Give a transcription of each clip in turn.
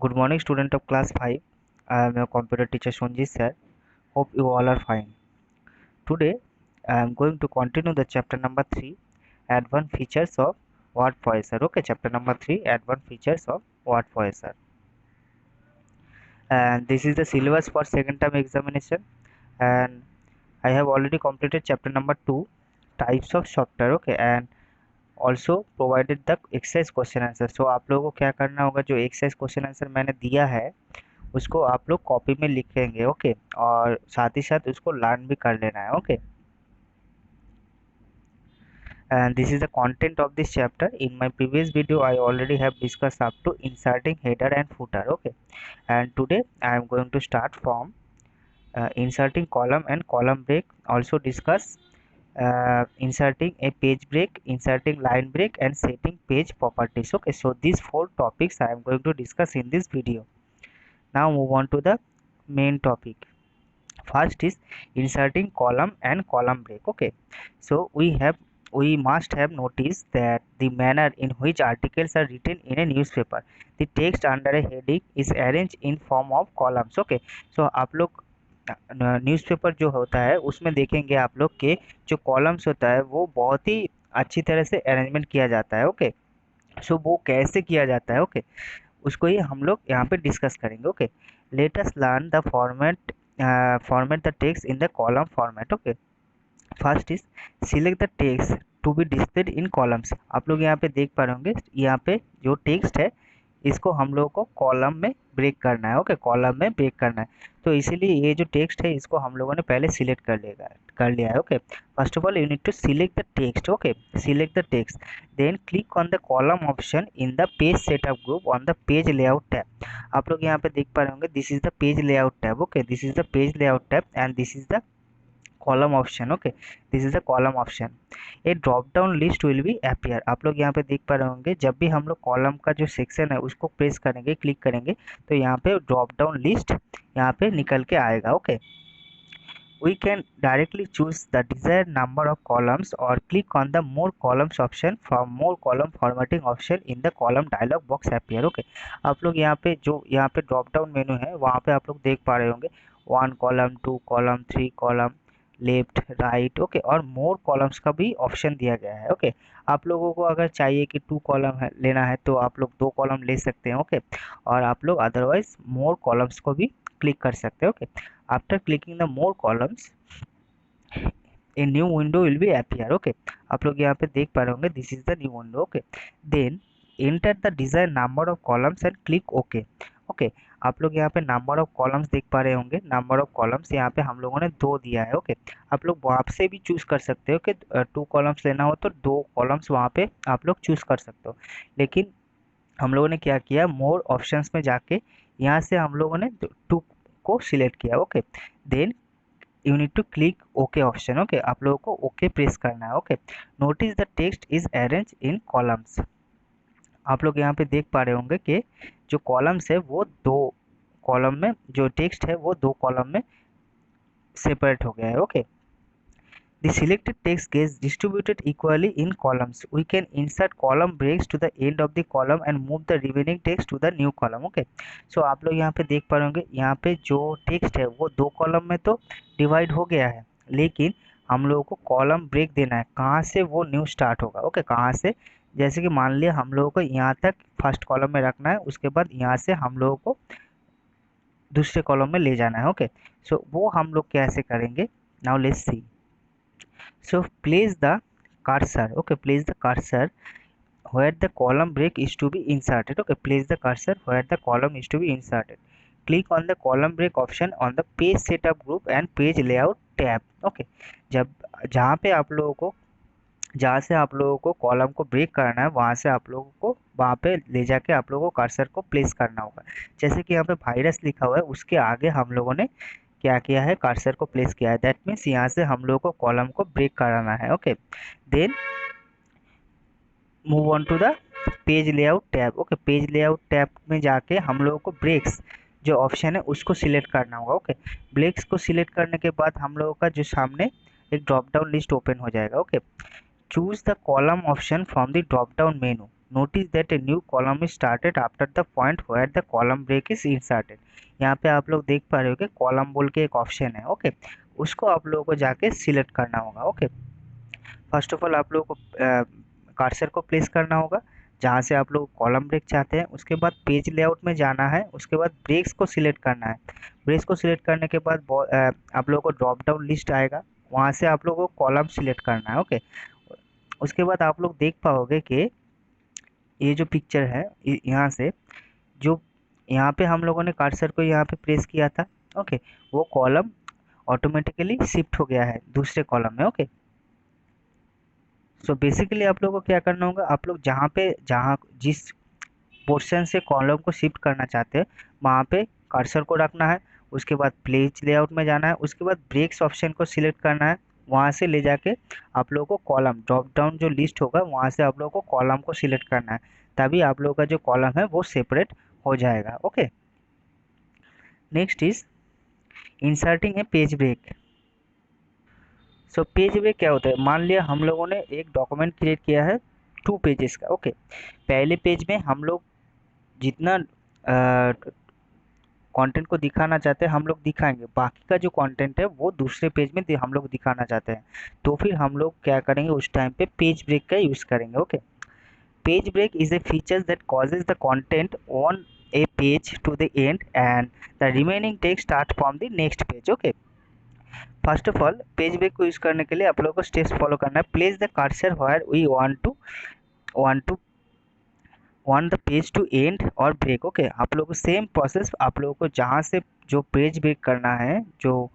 Good morning, student of class 5. I am your computer teacher Sonji sir. Hope you all are fine. Today, I am going to continue the chapter number 3, Advanced Features of Word Processor. Okay, chapter number 3, Advanced Features of Word Processor. And this is the syllabus for second term examination. And I have already completed chapter number 2, Types of Software. Okay, and also provided the exercise question answer. So आप लोगों को क्या करना होगा, जो exercise question answer मैंने दिया है उसको आप लोग कॉपी में लिखेंगे। ओके, और साथ ही साथ उसको लर्न भी कर लेना है। Okay, and this is the content of this chapter. In my previous video I already have discussed up to inserting header and footer. Okay, and today I am going to start from inserting column and column break, also discuss inserting a page break, inserting line break, and setting page properties. Okay, so these four topics I am going to discuss in this video. Now move on to the main topic. First is inserting column and column break. Okay, so we must have noticed that the manner in which articles are written in a newspaper, the text under a heading is arranged in form of columns. Okay, so आप लोग newspaper जो होता है उसमें देखेंगे आप लोग के जो कॉलम्स होता है वो बहुत ही अच्छी तरह से अरेंजमेंट किया जाता है। ओके, सो वो कैसे किया जाता है, ओके, उसको ही हम लोग यहाँ पे डिस्कस करेंगे। Okay, let us learn the format the text in the column format. Okay, first is select the text to be displayed in columns. आप लोग यहाँ पे देख पा रहे होंगे, यहाँ पे जो टेक्स्ट है इसको हम लोगों को कॉलम में ब्रेक करना है। ओके, कॉलम में ब्रेक करना है, तो इसीलिए ये जो टेक्स्ट है इसको हम लोगों ने पहले सिलेक्ट कर लिया है। Okay, first of all you need to select the text. Okay, select the text, then click on the column option in the page setup group on the page layout tab. आप लोग यहाँ पे देख पा रहे होंगे, this is the page layout tab. Okay, this is the page layout tab and this is the column option. Okay, this is the column option. A drop down list will be appear. आप लोग यहाँ पे देख पा रहे होंगे, जब भी हम लोग कॉलम का जो सेक्शन है उसको प्रेस करेंगे, क्लिक करेंगे, तो यहाँ पे ड्रॉप डाउन लिस्ट यहाँ पे निकल के आएगा। Okay, we can directly choose the desired number of columns or click on the more columns option from more column formatting option in the column dialog box appear। Okay, आप लोग यहाँ पे जो यहाँ पे ड्रॉप डाउन मेनू है वहाँ पे आप लोग देख पा रहे होंगे 1 column, 2 column, 3 column, left, right. Okay, और मोर कॉलम्स का भी ऑप्शन दिया गया है। ओके, आप लोगों को अगर चाहिए कि 2 कॉलम है लेना है तो आप लोग 2 कॉलम ले सकते हैं। ओके, और आप लोग अदरवाइज मोर कॉलम्स को भी क्लिक कर सकते हैं। Okay, after clicking the more columns a new window will be appear। Okay, आप लोग यहाँ पे देख पा रहे होंगे, this is the new window. Okay, then enter the desire number of columns and click okay. Okay, आप लोग यहाँ पे नंबर ऑफ कॉलम्स देख पा रहे होंगे, नंबर ऑफ कॉलम्स यहाँ पे हम लोगों ने 2 दिया है। ओके, आप लोग वहाँ से भी चूज कर सकते हो कि 2 कॉलम्स लेना हो तो 2 कॉलम्स वहाँ पे आप लोग चूज कर सकते हो, लेकिन हम लोगों ने क्या किया, मोर ऑप्शंस में जाके यहाँ से हम लोगों ने 2 को सिलेक्ट किया। Okay, then you need to click okay option. Okay, आप लोगों को ओके प्रेस करना है। Okay, notice the text is arrange in columns. आप लोग यहाँ पे देख पा रहे होंगे कि जो कॉलम्स है वो 2 कॉलम में, जो टेक्स्ट है वो 2 कॉलम में सेपरेट हो गया है। Okay, the selected text gets distributed equally in columns. We can insert column breaks to the end of the column and move the remaining text to the new column। okay, so आप लोग यहाँ पे देख पा रहे होंगे, यहाँ पे जो टेक्स्ट है वो 2 कॉलम में तो डिवाइड हो गया है, लेकिन हम लोगों को कॉलम ब्रेक देना है। कहाँ से वो न्यू स्टार्ट होगा, ओके, कहाँ से, जैसे कि मान लिया हम लोगों को यहाँ तक फर्स्ट कॉलम में रखना है, उसके बाद यहाँ से हम लोगों को दूसरे कॉलम में ले जाना है। ओके, सो वो हम लोग कैसे करेंगे, now let's see. So place the cursor, okay, place the cursor where the column break is to be inserted। okay, place the cursor where the column is to be inserted, click on the column break option on the page setup group and page layout tab। okay, जब जहाँ पे आप लोगों को, जहाँ से आप लोगों को कॉलम को ब्रेक करना है वहाँ से आप लोगों को वहाँ पे ले जाके आप लोगों को कर्सर को प्लेस करना होगा। जैसे कि यहाँ पे वायरस लिखा हुआ है, उसके आगे हम लोगों ने क्या किया है, कर्सर को प्लेस किया है। दैट मीन्स यहाँ से हम लोगों को कॉलम को ब्रेक कराना है। Okay, then move on to the page layout tab. Okay, page layout tab में जाके हम लोगों को ब्रेक्स जो ऑप्शन है उसको सिलेक्ट करना होगा। ओके, ब्रेक्स को सिलेक्ट करने के बाद हम लोगों का जो सामने एक ड्रॉप डाउन लिस्ट ओपन हो जाएगा। Okay, choose the column option from the drop down menu. Notice that a new column is started after the point where the column break is inserted. यहाँ पे आप लोग देख पा रहे हो कि कॉलम बोल के एक ऑप्शन है, ओके, उसको आप लोगों को जाके सिलेक्ट करना होगा। ओके, फर्स्ट ऑफ ऑल आप लोगों को कर्सर को प्लेस करना होगा जहाँ से आप लोग कॉलम ब्रेक चाहते हैं। उसके बाद पेज लेआउट में जाना है, उसके बाद ब्रेक्स को सिलेक्ट करना है। ब्रेक्स को सिलेक्ट करने के बाद आप लोगों को ड्रॉप डाउन लिस्ट आएगा, वहाँ से आप लोगों को कॉलम सिलेक्ट करना है। ओके, उसके बाद आप लोग देख पाओगे कि ये जो पिक्चर है यहाँ से जो यहाँ पे हम लोगों ने कर्सर को यहाँ पे प्रेस किया था, ओके, वो कॉलम ऑटोमेटिकली शिफ्ट हो गया है दूसरे कॉलम में। ओके, सो बेसिकली आप लोगों को क्या करना होगा, आप लोग जहाँ जिस पोर्शन से कॉलम को शिफ्ट करना चाहते हैं वहाँ पे कर्सर को रखना है। उसके बाद पेज लेआउट में जाना है, उसके बाद ब्रेक्स ऑप्शन को सिलेक्ट करना है, वहाँ से ले जाके आप लोगों को कॉलम ड्रॉप डाउन जो लिस्ट होगा वहाँ से आप लोगों को कॉलम को सिलेक्ट करना है, तभी आप लोगों का जो कॉलम है वो सेपरेट हो जाएगा। Okay, next is inserting a page break. So page break क्या होता है, मान लिया हम लोगों ने एक डॉक्यूमेंट क्रिएट किया है 2 पेजेस का। ओके, पहले पेज में हम लोग जितना कंटेंट को दिखाना चाहते हैं हम लोग दिखाएंगे, बाकी का जो कंटेंट है वो दूसरे पेज में हम लोग दिखाना चाहते हैं, तो फिर हम लोग क्या करेंगे, उस टाइम पे पेज ब्रेक का यूज़ करेंगे। Okay, page break is a feature that causes the content on a page to the end and the remaining text start from the next page. Okay, first of all page break को use करने के लिए आप लोगों को steps follow करना है। Place the cursor where we want the page to end और ब्रेक। ओके, आप लोगों को सेम प्रोसेस, आप लोगों को जहाँ से जो पेज ब्रेक करना है जो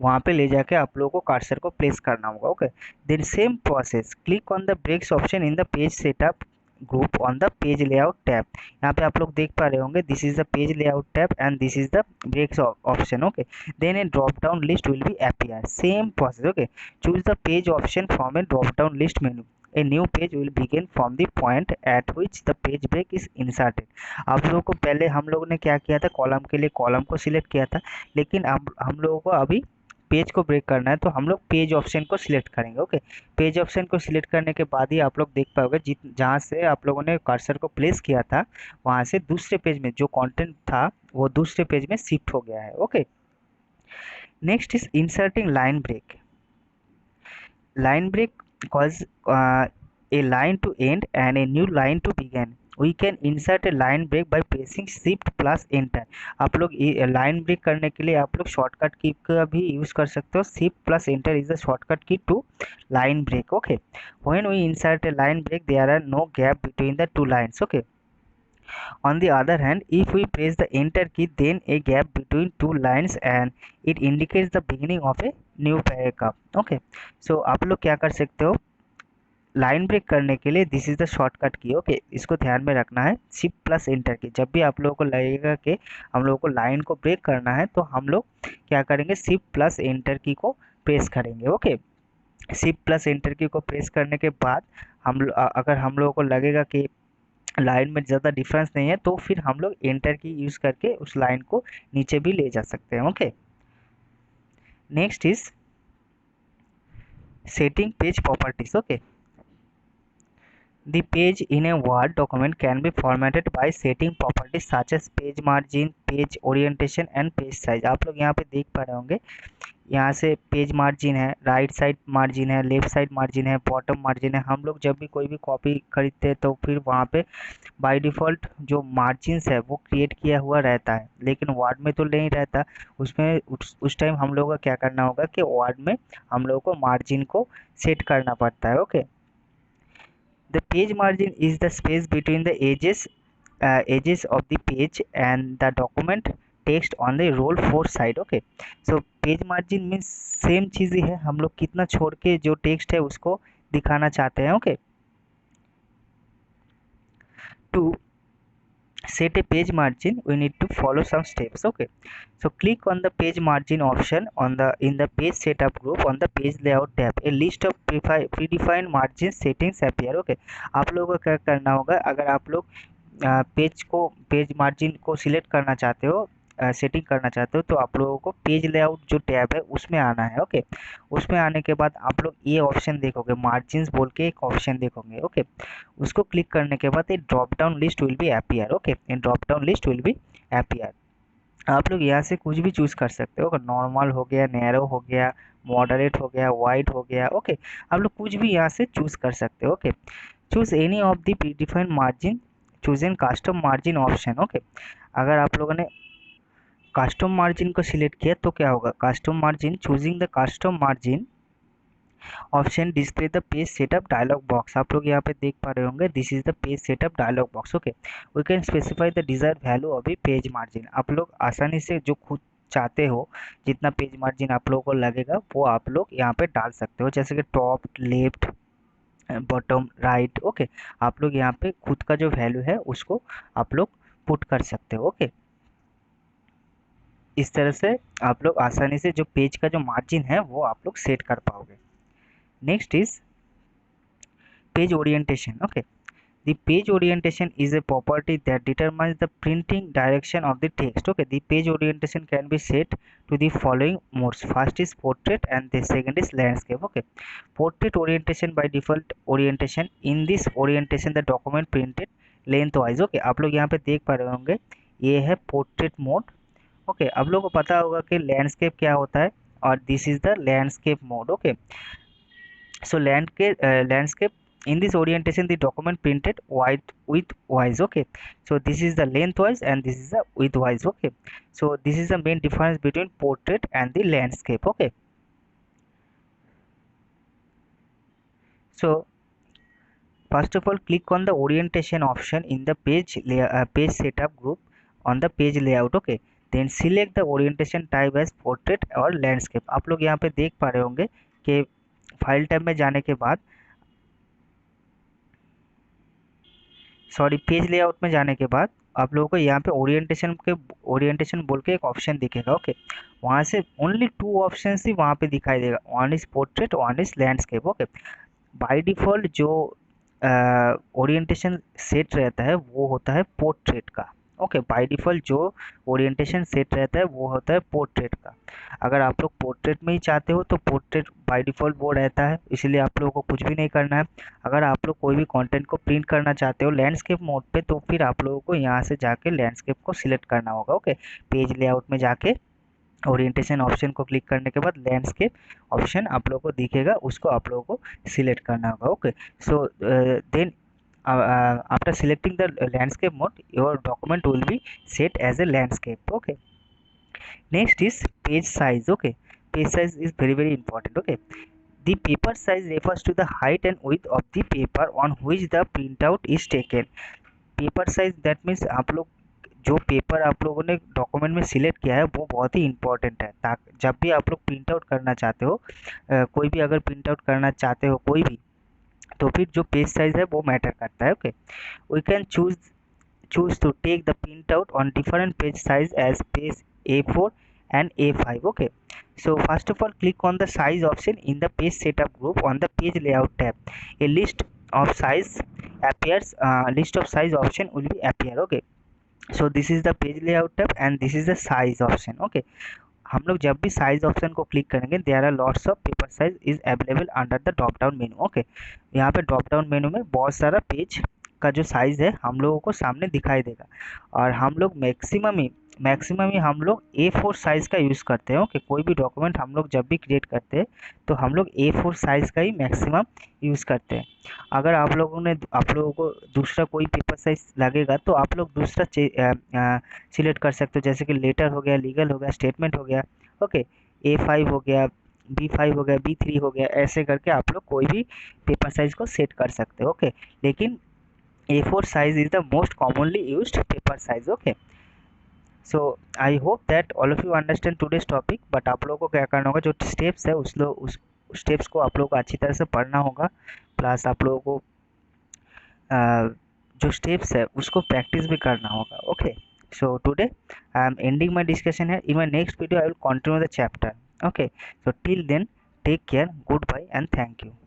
वहाँ पे ले जाके आप लोगों को कर्सर को प्लेस करना होगा। Okay, then same process click on the breaks option in the page setup group on the page layout tab. यहाँ पे आप लोग देख पा रहे होंगे this is the page layout tab and this is the breaks option. Okay, then a drop down list will be appear, same process. Okay, choose the page option from a drop down list menu, a new page will begin from the point at which the page break is inserted। आप लोगों को पहले हम लोगों ने क्या किया था, कॉलम के लिए कॉलम को सिलेक्ट किया था, लेकिन अब हम लोगों को अभी पेज को ब्रेक करना है तो हम लोग पेज ऑप्शन को सिलेक्ट करेंगे। ओके, पेज ऑप्शन को सिलेक्ट करने के बाद ही आप लोग देख पाओगे जहाँ से आप लोगों ने कर्सर को प्लेस किया था वहाँ से दूसरे पेज में जो कंटेंट था वो दूसरे पेज में शिफ्ट हो गया है। Okay, next is inserting line break. line break cause a line to end and a new line to begin। We can insert a line break by pressing shift plus enter। आप लोग line break करने के लिए आप लोग shortcut की का भी यूज कर सकते हो, shift plus enter is the shortcut key to line break। okay, when we insert a line break there are no gap between the two lines। okay, on the other hand if we press the enter key then a gap between two lines and it indicates the beginning of a new paragraph। okay, so आप लोग क्या कर सकते हो, line break करने के लिए this is the shortcut की। ओके, इसको ध्यान में रखना है, शिफ्ट प्लस एंटर की। जब भी आप लोगों को लगेगा कि हम लोगों को लाइन को ब्रेक करना है तो हम लोग क्या करेंगे, शिफ्ट प्लस एंटर की को प्रेस करेंगे। ओके, शिफ्ट प्लस एंटर की को प्रेस करने के बाद अगर हम लोगों को लगेगा कि लाइन में ज़्यादा डिफरेंस नहीं है तो फिर हम लोग एंटर की यूज़ करके उस लाइन को नीचे भी ले जा सकते हैं। Okay, next is setting page properties. Okay, the page in a Word document can be formatted by setting properties such as page margin, page orientation and page size। आप लोग यहाँ पे देख पा रहे होंगे यहाँ से पेज मार्जिन है, राइट साइड मार्जिन है, लेफ्ट साइड मार्जिन है, बॉटम मार्जिन है। हम लोग जब भी कोई भी कॉपी खरीदते हैं तो फिर वहाँ पे बाय डिफ़ॉल्ट जो मार्जिन्स है वो क्रिएट किया हुआ रहता है, लेकिन वर्ड में तो नहीं रहता। उसमें उस टाइम हम लोगों का क्या करना होगा कि वर्ड में हम लोगों को मार्जिन को सेट करना पड़ता है। Okay, the page margin is the space between the edges of the page and the document text on the roll 4 side। okay, so page margin means same चीज़ ही है, हम लोग कितना छोड़ के जो टेक्स्ट है उसको दिखाना चाहते हैं। Okay, to set a page margin we need to follow some steps। okay, so click on the page margin option on the in the page setup group on the page layout tab। a list of predefined margin settings appear। okay, आप लोगों को क्या करना होगा, अगर आप लोग page margin को सिलेक्ट करना चाहते हो सेटिंग करना चाहते हो तो आप लोगों को पेज लेआउट जो टैब है उसमें आना है। ओके, उसमें आने के बाद आप लोग ये ऑप्शन देखोगे, मार्जिन्स बोल के एक ऑप्शन देखोगे। ओके, उसको क्लिक करने के बाद ये drop down list will be appear. Okay, in drop down list will be appear. आप लोग यहाँ से कुछ भी चूज कर सकते हो, नॉर्मल हो गया, नैरो हो गया, मॉडरेट हो गया, वाइड हो गया। ओके, आप लोग कुछ भी यहाँ से चूज कर सकते हो। Okay, choose any of the predefined margin, choose in custom margin option. Okay, अगर आप लोगों ने कस्टम मार्जिन को सिलेक्ट किया तो क्या होगा, custom margin, choosing the custom margin option display the page setup dialog box. आप लोग यहाँ पे देख पा रहे होंगे, this is the page setup dialog box. Okay, we can specify the desire value of a page margin. आप लोग आसानी से जो खुद चाहते हो जितना पेज मार्जिन आप लोगों को लगेगा वो आप लोग यहाँ पे डाल सकते हो, जैसे कि top, left, bottom, right. Okay, आप लोग यहाँ पे खुद का जो वैल्यू है उसको आप लोग पुट कर सकते हो। ओके, इस तरह से आप लोग आसानी से जो पेज का जो मार्जिन है वो आप लोग सेट कर पाओगे। Next is page orientation. Okay, the page orientation is a property that determines the printing direction of the text. Okay, the page orientation can be set to the following modes. First is portrait and the second is landscape. Okay, portrait orientation, by default orientation, in this orientation the document printed lengthwise. Okay, आप लोग यहाँ पे देख पा रहे होंगे ये है पोर्ट्रेट मोड। ओके, आप लोगों को पता होगा कि लैंडस्केप क्या होता है और this is the landscape mode. Okay, so landscape, in this orientation the document printed wide widthwise. Okay, so this is the lengthwise and this is the widthwise. Okay, so this is the main difference between portrait and the landscape. Okay, so first of all click on the orientation option in the page setup group on the page layout. Okay, then select the orientation type as portrait or landscape. आप लोग यहाँ पे देख पा रहे होंगे कि file tab में जाने के बाद, सॉरी, पेज लेआउट में जाने के बाद आप लोगों को यहाँ पे ओरिएंटेशन बोल के एक ऑप्शन दिखेगा। ओके, वहाँ से ओनली 2 ऑप्शन ही वहाँ पे दिखाई देगा, one is portrait, one is landscape. Okay, by default जो ओरिएंटेशन सेट रहता है वो होता है पोर्ट्रेट का। ओके, बाय डिफॉल्ट जो ओरिएंटेशन सेट रहता है वो होता है पोर्ट्रेट का। अगर आप लोग पोर्ट्रेट में ही चाहते हो तो पोर्ट्रेट बाय डिफॉल्ट वो रहता है, इसलिए आप लोगों को कुछ भी नहीं करना है। अगर आप लोग कोई भी कंटेंट को प्रिंट करना चाहते हो लैंडस्केप मोड पे तो फिर आप लोगों को यहाँ से जाके लैंडस्केप को सिलेक्ट करना होगा। ओके, पेज लेआउट में जाके ओरिएंटेशन ऑप्शन को क्लिक करने के बाद लैंडस्केप ऑप्शन आप लोगों को दिखेगा, उसको आप लोगों को सिलेक्ट करना होगा। Okay, so then after selecting the landscape mode your document will be set as a landscape. Okay, next is page size. Okay, page size is very important. Okay, the paper size refers to the height and width of the paper on which the printout is taken. Paper size that means आप लोग जो paper आप लोगों ने document में select किया है वो बहुत ही इंपॉर्टेंट है, ताकि जब भी आप लोग प्रिंट आउट करना चाहते हो, कोई भी अगर प्रिंट आउट करना चाहते हो कोई भी, तो फिर जो पेज साइज है वो मैटर करता है। Okay, we can choose to take the printout on different page size as page A4 and A5. Okay, so first of all click on the size option in the page setup group on the page layout tab. A list of size appears, list of size option will be appear. Okay, so this is the page layout tab and this is the size option. Okay, हम लोग जब भी size option को click करेंगे there are lots of paper size is available under the drop down menu. Okay, यहाँ पे drop down मेनू में बहुत सारा पेज का जो साइज है हम लोगों को सामने दिखाई देगा, और हम लोग मैक्सिमम ही हम लोग A4 साइज का यूज़ करते हैं। ओके, कोई भी डॉक्यूमेंट हम लोग जब भी क्रिएट करते हैं तो हम लोग A4 साइज का ही मैक्सिमम यूज़ करते हैं। अगर आप लोगों को दूसरा कोई पेपर साइज लगेगा तो आप लोग दूसरा सिलेक्ट कर सकते हो, जैसे कि लेटर हो गया, लीगल हो गया, स्टेटमेंट हो गया। ओके, A5 हो गया, B5 हो गया, B3 हो गया, ऐसे करके आप लोग कोई भी पेपर साइज को सेट कर सकते हो। ओके, लेकिन A4 size is the most commonly used paper size. Okay, so I hope that all of you understand today's topic, but आप लोगों को क्या करना होगा, जो स्टेप्स है उस स्टेप्स को आप लोगों को अच्छी तरह से पढ़ना होगा, प्लस आप लोगों को जो स्टेप्स है उसको प्रैक्टिस भी करना होगा। Okay, so today I am ending my discussion here. In my next video I will continue the chapter. Okay, so till then take care, goodbye and thank you.